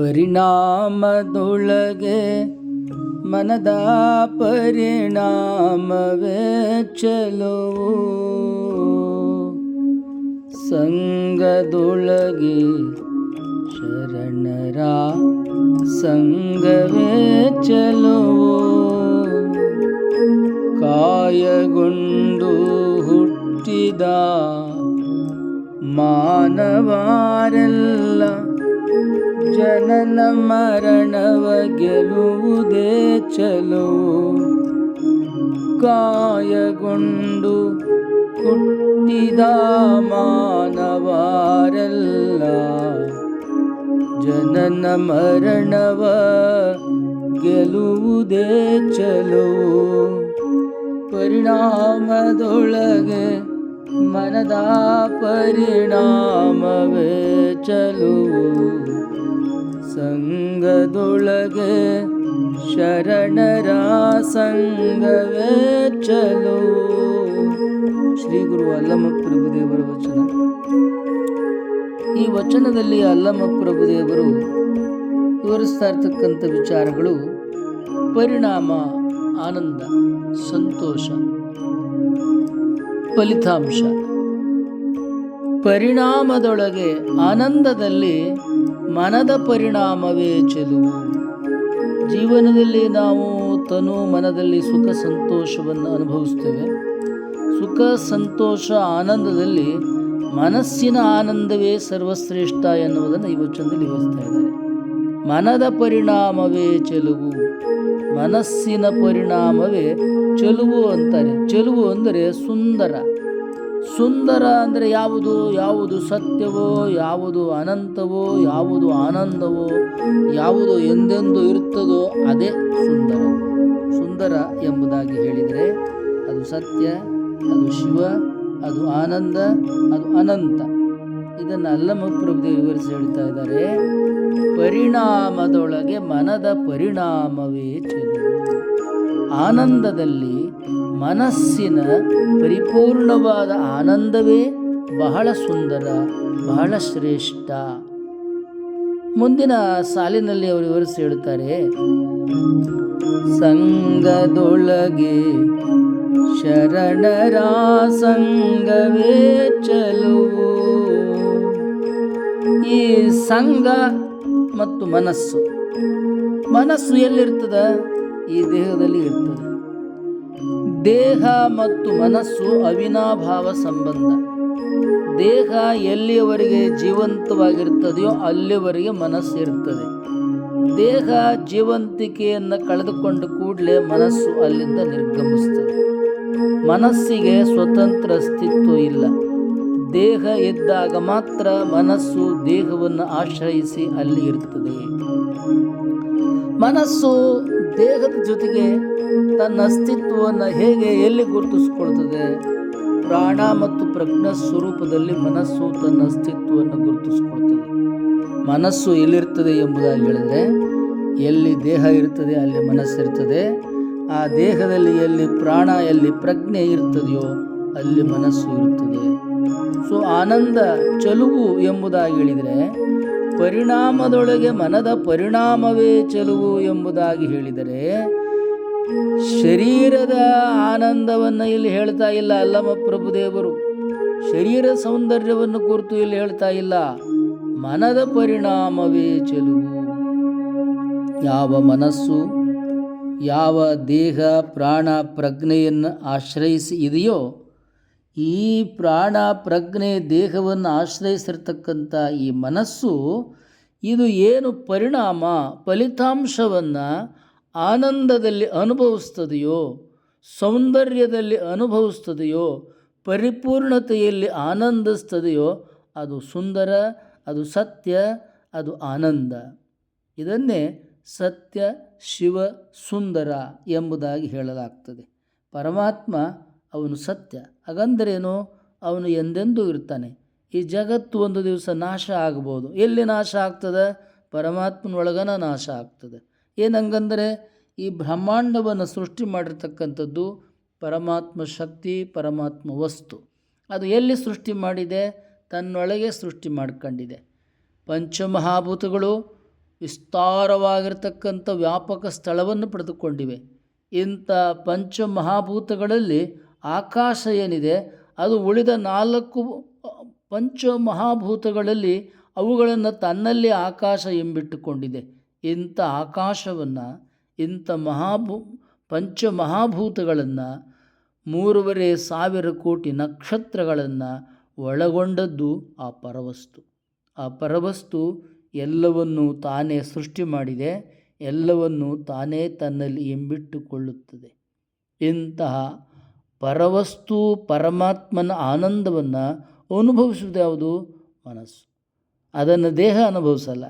ಪರಿಣಾಮದೊಳಗೆ ಮನದ ಪರಿಣಾಮವೇ ಚೆಲುವು. ಸಂಗದೊಳಗೆ ಶರಣರ ಸಂಗವೇ ಚೆಲುವು. ಕಾಯಗೊಂಡು ಹುಟ್ಟಿದ ಮಾನವರೆಲ್ಲ ಜನನ ಮರಣವ ಗೆಲ್ಲುವುದೇ ಚೆಲುವು. ಕಾಯಗೊಂಡು ಹುಟ್ಟಿದ ಮಾನವರೆಲ್ಲ ಜನನ ಮರಣವ ಗೆಲ್ಲುವುದೇ ಚೆಲುವು. ಪರಿಣಾಮದೊಳಗೆ ಮನದ ಪರಿಣಾಮವೇ ಚೆಲುವು. ಸಂಗದೊಳಗೆ ಶರಣರ ಸಂಗವೇ ಚೆಲುವು. ಶ್ರೀ ಗುರು ಅಲ್ಲಮ ಪ್ರಭುದೇವರ ವಚನ. ಈ ವಚನದಲ್ಲಿ ಅಲ್ಲಮ ಪ್ರಭುದೇವರು ವಿವರಿಸ್ತಾ ಇರ್ತಕ್ಕಂಥ ವಿಚಾರಗಳು ಪರಿಣಾಮ, ಆನಂದ, ಸಂತೋಷ, ಫಲಿತಾಂಶ. ಪರಿಣಾಮದೊಳಗೆ ಆನಂದದಲ್ಲಿ ಮನದ ಪರಿಣಾಮವೇ ಚೆಲುವು. ಜೀವನದಲ್ಲಿ ನಾವು ತನು ಮನದಲ್ಲಿ ಸುಖ ಸಂತೋಷವನ್ನು ಅನುಭವಿಸ್ತೇವೆ. ಸುಖ ಸಂತೋಷ ಆನಂದದಲ್ಲಿ ಮನಸ್ಸಿನ ಆನಂದವೇ ಸರ್ವಶ್ರೇಷ್ಠ ಎನ್ನುವುದನ್ನು ಈ ವಚನದಲ್ಲಿ ವಿವರಿಸ್ತಾ ಇದ್ದಾರೆ. ಮನದ ಪರಿಣಾಮವೇ ಚೆಲುವು, ಮನಸ್ಸಿನ ಪರಿಣಾಮವೇ ಚೆಲುವು ಅಂತಾರೆ. ಚೆಲುವು ಅಂದರೆ ಸುಂದರ. ಸುಂದರ ಅಂದರೆ ಯಾವುದು? ಯಾವುದು ಸತ್ಯವೋ, ಯಾವುದು ಅನಂತವೋ, ಯಾವುದು ಆನಂದವೋ, ಯಾವುದು ಎಂದೆಂದು ಇರ್ತದೋ ಅದೇ ಸುಂದರ. ಸುಂದರ ಎಂಬುದಾಗಿ ಹೇಳಿದರೆ ಅದು ಸತ್ಯ, ಅದು ಶಿವ, ಅದು ಆನಂದ, ಅದು ಅನಂತ. ಇದನ್ನು ಅಲ್ಲಮ ಪ್ರಭುದೇವರು ವಿವರಿಸಿ ಹೇಳ್ತಾ ಇದ್ದಾರೆ. ಪರಿಣಾಮದೊಳಗೆ ಮನದ ಪರಿಣಾಮವೇ ಚೆಲುವು. ಆನಂದದಲ್ಲಿ ಮನಸ್ಸಿನ ಪರಿಪೂರ್ಣವಾದ ಆನಂದವೇ ಬಹಳ ಸುಂದರ, ಬಹಳ ಶ್ರೇಷ್ಠ. ಮುಂದಿನ ಸಾಲಿನಲ್ಲಿ ಅವರು ವಿವರಿಸಿ ಹೇಳುತ್ತಾರೆ. ಸಂಗದೊಳಗೆ ಶರಣರ ಸಂಗವೇ ಚೆಲುವು. ಈ ಸಂಘ ಮತ್ತು ಮನಸ್ಸು, ಮನಸ್ಸು ಎಲ್ಲಿರ್ತದ? ಈ ದೇಹದಲ್ಲಿ ಇರ್ತದೆ. ದೇಹ ಮತ್ತು ಮನಸ್ಸು ಅವಿನಾಭಾವ ಸಂಬಂಧ. ದೇಹ ಎಲ್ಲಿಯವರೆಗೆ ಜೀವಂತವಾಗಿರ್ತದೆಯೋ ಅಲ್ಲಿಯವರೆಗೆ ಮನಸ್ಸು ಇರ್ತದೆ. ದೇಹ ಜೀವಂತಿಕೆಯನ್ನು ಕಳೆದುಕೊಂಡ ಕೂಡಲೇ ಮನಸ್ಸು ಅಲ್ಲಿಂದ ನಿರ್ಗಮಿಸ್ತದೆ. ಮನಸ್ಸಿಗೆ ಸ್ವತಂತ್ರ ಅಸ್ತಿತ್ವ ಇಲ್ಲ. ದೇಹ ಇದ್ದಾಗ ಮಾತ್ರ ಮನಸ್ಸು ದೇಹವನ್ನು ಆಶ್ರಯಿಸಿ ಅಲ್ಲಿ ಇರ್ತದೆ. ಮನಸ್ಸು ದೇಹದ ಜೊತೆಗೆ ತನ್ನ ಅಸ್ತಿತ್ವವನ್ನು ಹೇಗೆ ಎಲ್ಲಿ ಗುರುತಿಸ್ಕೊಳ್ತದೆ? ಪ್ರಾಣ ಮತ್ತು ಪ್ರಜ್ಞಾ ಸ್ವರೂಪದಲ್ಲಿ ಮನಸ್ಸು ತನ್ನ ಅಸ್ತಿತ್ವವನ್ನು ಗುರುತಿಸ್ಕೊಳ್ತದೆ. ಮನಸ್ಸು ಎಲ್ಲಿರ್ತದೆ ಎಂಬುದಾಗಿ ಹೇಳಿದರೆ, ಎಲ್ಲಿ ದೇಹ ಇರ್ತದೆ ಅಲ್ಲಿ ಮನಸ್ಸಿರ್ತದೆ. ಆ ದೇಹದಲ್ಲಿ ಎಲ್ಲಿ ಪ್ರಾಣ, ಎಲ್ಲಿ ಪ್ರಜ್ಞೆ ಇರ್ತದೆಯೋ ಅಲ್ಲಿ ಮನಸ್ಸು ಇರ್ತದೆ. ಸೊ ಆನಂದ ಚೆಲುವು ಎಂಬುದಾಗಿ ಹೇಳಿದರೆ, ಪರಿಣಾಮದೊಳಗೆ ಮನದ ಪರಿಣಾಮವೇ ಚೆಲುವು ಎಂಬುದಾಗಿ ಹೇಳಿದರೆ, ಶರೀರದ ಆನಂದವನ್ನು ಇಲ್ಲಿ ಹೇಳ್ತಾ ಇಲ್ಲ ಅಲ್ಲಮ ಪ್ರಭುದೇವರು. ಶರೀರ ಸೌಂದರ್ಯವನ್ನು ಕುರಿತು ಇಲ್ಲಿ ಹೇಳ್ತಾ ಇಲ್ಲ. ಮನದ ಪರಿಣಾಮವೇ ಚೆಲುವು. ಯಾವ ಮನಸ್ಸು, ಯಾವ ದೇಹ ಪ್ರಾಣ ಪ್ರಜ್ಞೆಯನ್ನು ಆಶ್ರಯಿಸಿ ಇದೆಯೋ, ಈ ಪ್ರಾಣ ಪ್ರಜ್ಞೆ ದೇಹವನ್ನು ಆಶ್ರಯಿಸಿರ್ತಕ್ಕಂಥ ಈ ಮನಸ್ಸು, ಇದು ಏನು ಪರಿಣಾಮ ಫಲಿತಾಂಶವನ್ನು ಆನಂದದಲ್ಲಿ ಅನುಭವಿಸ್ತದೆಯೋ, ಸೌಂದರ್ಯದಲ್ಲಿ ಅನುಭವಿಸ್ತದೆಯೋ, ಪರಿಪೂರ್ಣತೆಯಲ್ಲಿ ಆನಂದಿಸ್ತದೆಯೋ ಅದು ಸುಂದರ, ಅದು ಸತ್ಯ, ಅದು ಆನಂದ. ಇದನ್ನೇ ಸತ್ಯ, ಶಿವ, ಸುಂದರ ಎಂಬುದಾಗಿ ಹೇಳಲಾಗ್ತದೆ. ಪರಮಾತ್ಮ ಅವನು ಸತ್ಯ. ಹಾಗಂದ್ರೇನು? ಅವನು ಎಂದೆಂದೂ ಇರ್ತಾನೆ. ಈ ಜಗತ್ತು ಒಂದು ದಿವಸ ನಾಶ ಆಗ್ಬೋದು. ಎಲ್ಲಿ ನಾಶ ಆಗ್ತದೆ? ಪರಮಾತ್ಮನೊಳಗನ ನಾಶ ಆಗ್ತದೆ. ಏನಂಗಂದರೆ ಈ ಬ್ರಹ್ಮಾಂಡವನ್ನು ಸೃಷ್ಟಿ ಮಾಡಿರ್ತಕ್ಕಂಥದ್ದು ಪರಮಾತ್ಮ ಶಕ್ತಿ, ಪರಮಾತ್ಮ ವಸ್ತು. ಅದು ಎಲ್ಲಿ ಸೃಷ್ಟಿ ಮಾಡಿದೆ? ತನ್ನೊಳಗೆ ಸೃಷ್ಟಿ ಮಾಡ್ಕೊಂಡಿದೆ. ಪಂಚಮಹಾಭೂತಗಳು ವಿಸ್ತಾರವಾಗಿರ್ತಕ್ಕಂಥ ವ್ಯಾಪಕ ಸ್ಥಳವನ್ನು ಪಡೆದುಕೊಂಡಿವೆ. ಇಂಥ ಪಂಚಮಹಾಭೂತಗಳಲ್ಲಿ ಆಕಾಶ ಏನಿದೆ ಅದು ಉಳಿದ 4 ಪಂಚಮಹಾಭೂತಗಳಲ್ಲಿ ಅವುಗಳನ್ನು ತನ್ನಲ್ಲಿ ಆಕಾಶ ಎಂಬಿಟ್ಟುಕೊಂಡಿದೆ. ಇಂಥ ಆಕಾಶವನ್ನು, ಇಂಥ ಪಂಚಮಹಾಭೂತಗಳನ್ನು, 3,500 ಕೋಟಿ ನಕ್ಷತ್ರಗಳನ್ನು ಒಳಗೊಂಡದ್ದು ಆ ಪರವಸ್ತು. ಆ ಪರವಸ್ತು ಎಲ್ಲವನ್ನೂ ತಾನೇ ಸೃಷ್ಟಿ ಮಾಡಿದೆ, ಎಲ್ಲವನ್ನೂ ತಾನೇ ತನ್ನಲ್ಲಿ ಎಂಬಿಟ್ಟುಕೊಳ್ಳುತ್ತದೆ. ಇಂತಹ ಪರವಸ್ತು ಪರಮಾತ್ಮನ ಆನಂದವನ್ನು ಅನುಭವಿಸುವುದು ಯಾವುದು? ಮನಸ್ಸು. ಅದನ್ನು ದೇಹ ಅನುಭವಿಸಲ್ಲ.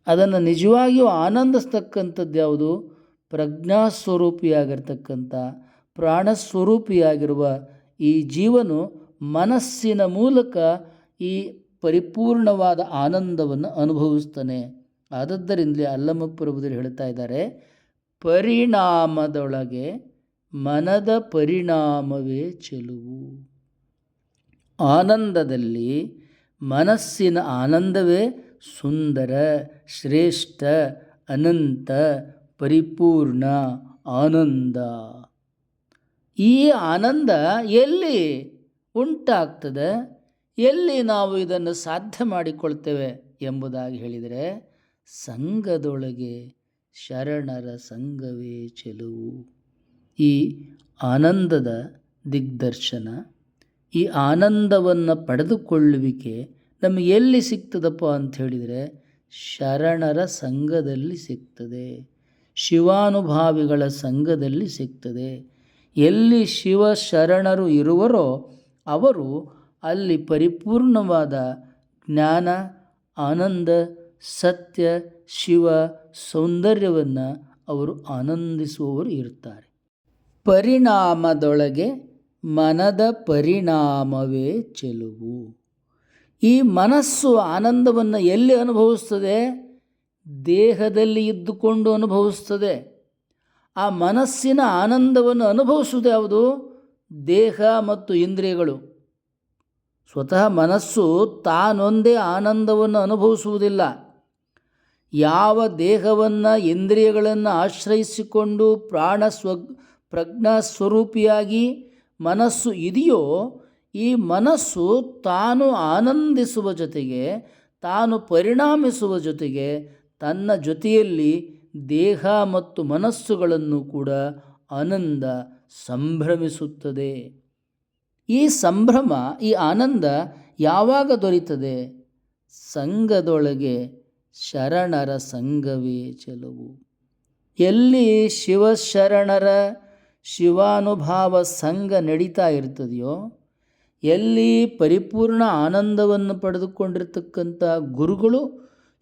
ಅದನ್ನು ನಿಜವಾಗಿಯೂ ಆನಂದಿಸ್ತಕ್ಕಂಥದ್ದು ಯಾವುದು? ಪ್ರಜ್ಞಾಸ್ವರೂಪಿಯಾಗಿರ್ತಕ್ಕಂಥ ಪ್ರಾಣಸ್ವರೂಪಿಯಾಗಿರುವ ಈ ಜೀವನು ಮನಸ್ಸಿನ ಮೂಲಕ ಈ ಪರಿಪೂರ್ಣವಾದ ಆನಂದವನ್ನು ಅನುಭವಿಸ್ತಾನೆ. ಆದದ್ದರಿಂದಲೇ ಅಲ್ಲಮಪ್ರಭುದರು ಹೇಳ್ತಾ ಇದ್ದಾರೆ, ಪರಿಣಾಮದೊಳಗೆ ಮನದ ಪರಿಣಾಮವೇ ಚೆಲುವು. ಆನಂದದಲ್ಲಿ ಮನಸ್ಸಿನ ಆನಂದವೇ ಸುಂದರ, ಶ್ರೇಷ್ಠ, ಅನಂತ, ಪರಿಪೂರ್ಣ ಆನಂದ. ಈ ಆನಂದ ಎಲ್ಲಿ ಉಂಟಾಗ್ತದೆ, ಎಲ್ಲಿ ನಾವು ಇದನ್ನು ಸಾಧ್ಯ ಮಾಡಿಕೊಳ್ತೇವೆ ಎಂಬುದಾಗಿ ಹೇಳಿದರೆ, ಸಂಘದೊಳಗೆ ಶರಣರ ಸಂಘವೇ ಚೆಲುವು. ಈ ಆನಂದದ ದಿಗ್ದರ್ಶನ, ಈ ಆನಂದವನ್ನು ಪಡೆದುಕೊಳ್ಳುವಿಕೆ ನಮಗೆ ಎಲ್ಲಿ ಸಿಗ್ತದಪ್ಪ ಅಂತ ಹೇಳಿದರೆ, ಶರಣರ ಸಂಘದಲ್ಲಿ ಸಿಗ್ತದೆ, ಶಿವಾನುಭಾವಿಗಳ ಸಂಘದಲ್ಲಿ ಸಿಗ್ತದೆ. ಎಲ್ಲಿ ಶಿವ ಶರಣರು ಇರುವರೋ ಅವರು ಅಲ್ಲಿ ಪರಿಪೂರ್ಣವಾದ ಜ್ಞಾನ, ಆನಂದ, ಸತ್ಯ, ಶಿವ ಸೌಂದರ್ಯವನ್ನು ಅವರು ಆನಂದಿಸುವವರು ಇರ್ತಾರೆ. ಪರಿಣಾಮದೊಳಗೆ ಮನದ ಪರಿಣಾಮವೇ ಚೆಲುವು. ಈ ಮನಸ್ಸು ಆನಂದವನ್ನು ಎಲ್ಲಿ ಅನುಭವಿಸ್ತದೆ? ದೇಹದಲ್ಲಿ ಇದ್ದುಕೊಂಡು ಅನುಭವಿಸ್ತದೆ. ಆ ಮನಸ್ಸಿನ ಆನಂದವನ್ನು ಅನುಭವಿಸುವುದು ಯಾವುದು? ದೇಹ ಮತ್ತು ಇಂದ್ರಿಯಗಳು. ಸ್ವತಃ ಮನಸ್ಸು ತಾನೊಂದೇ ಆನಂದವನ್ನು ಅನುಭವಿಸುವುದಿಲ್ಲ. ಯಾವ ದೇಹವನ್ನು, ಇಂದ್ರಿಯಗಳನ್ನು ಆಶ್ರಯಿಸಿಕೊಂಡು ಪ್ರಜ್ಞಾಸ್ವರೂಪಿಯಾಗಿ ಮನಸ್ಸು ಇದೆಯೋ, ಈ ಮನಸ್ಸು ತಾನು ಆನಂದಿಸುವ ಜೊತೆಗೆ, ತಾನು ಪರಿಣಾಮಿಸುವ ಜೊತೆಗೆ ತನ್ನ ಜೊತೆಯಲ್ಲಿ ದೇಹ ಮತ್ತು ಮನಸ್ಸುಗಳನ್ನು ಕೂಡ ಆನಂದ ಸಂಭ್ರಮಿಸುತ್ತದೆ. ಈ ಸಂಭ್ರಮ, ಈ ಆನಂದ ಯಾವಾಗ ದೊರೀತದೆ? ಸಂಘದೊಳಗೆ ಶರಣರ ಸಂಘವೇ ಚೆಲುವು. ಎಲ್ಲಿ ಶಿವಶರಣರ ಶಿವಾನುಭಾವ ಸಂಘ ನಡೀತಾ ಇರ್ತದೆಯೋ, ಎಲ್ಲಿ ಪರಿಪೂರ್ಣ ಆನಂದವನ್ನು ಪಡೆದುಕೊಂಡಿರ್ತಕ್ಕಂಥ ಗುರುಗಳು,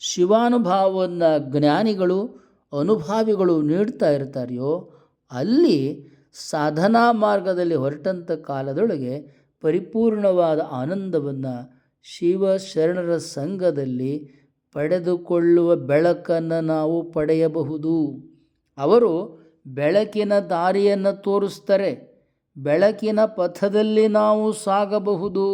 ಶಿವಾನುಭಾವವನ್ನು ಜ್ಞಾನಿಗಳು, ಅನುಭಾವಿಗಳು ನೀಡ್ತಾ ಇರ್ತಾರೆಯೋ, ಅಲ್ಲಿ ಸಾಧನಾ ಮಾರ್ಗದಲ್ಲಿ ಹೊರಟಂಥ ಕಾಲದೊಳಗೆ ಪರಿಪೂರ್ಣವಾದ ಆನಂದವನ್ನು ಶಿವಶರಣರ ಸಂಘದಲ್ಲಿ ಪಡೆದುಕೊಳ್ಳುವ ಬೆಳಕನ್ನು ನಾವು ಪಡೆಯಬಹುದು. ಅವರು ಬೆಳಕಿನ ದಾರಿಯನ್ನು ತೋರಿಸ್ತಾರೆ. ಬೆಳಕಿನ ಪಥದಲ್ಲಿ ನಾವು ಸಾಗಬಹುದು.